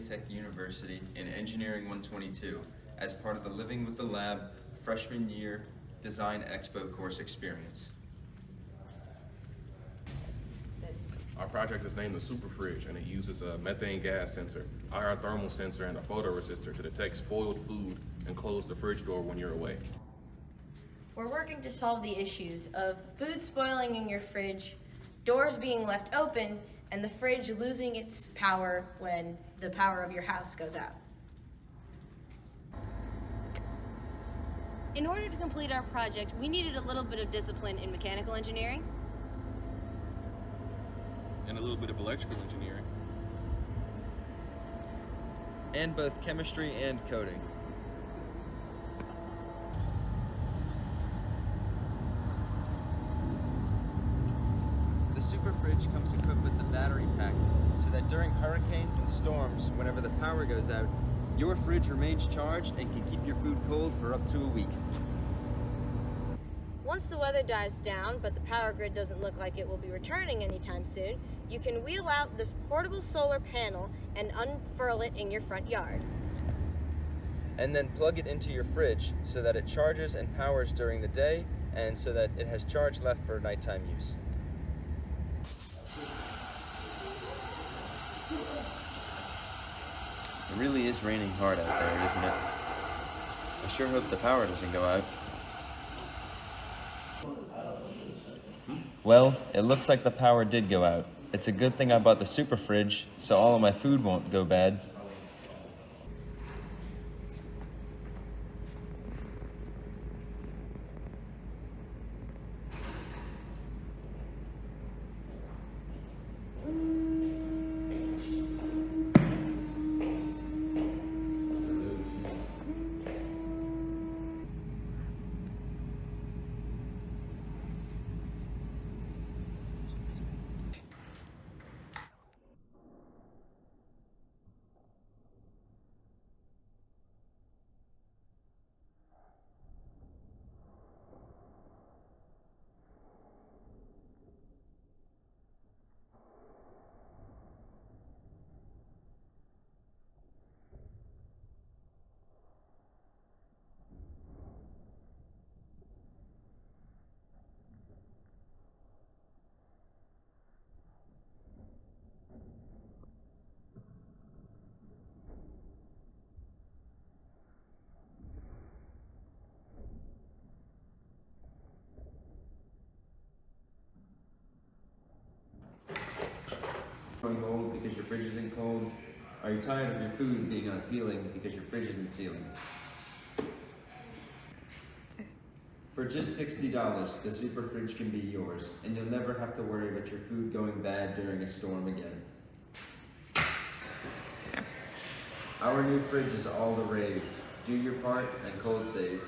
Tech University in Engineering 122 as part of the Living with the Lab freshman year Design Expo course experience. Our project is named the Super Fridge, and it uses a methane gas sensor, IR thermal sensor, and a photoresistor to detect spoiled food and close the fridge door when you're away. We're working to solve the issues of food spoiling in your fridge, doors being left open, and the fridge losing its power when the power of your house goes out. In order to complete our project, we needed a little bit of discipline in mechanical engineering. And a little bit of electrical engineering. And both chemistry and coding. The Super Fridge comes equipped with the battery pack so that during hurricanes and storms, whenever the power goes out, your fridge remains charged and can keep your food cold for up to a week. Once the weather dies down, but the power grid doesn't look like it will be returning anytime soon, you can wheel out this portable solar panel and unfurl it in your front yard. And then plug it into your fridge so that it charges and powers during the day and so that it has charge left for nighttime use. It really is raining hard out there, isn't it? I sure hope the power doesn't go out. Well, it looks like the power did go out. It's a good thing I bought the Super Fridge, so all of my food won't go bad. Cold because your fridge isn't cold? Are you tired of your food being unappealing because your fridge isn't sealing? For just $60, the Super Fridge can be yours, and you'll never have to worry about your food going bad during a storm again. Our new fridge is all the rave. Do your part and cold save.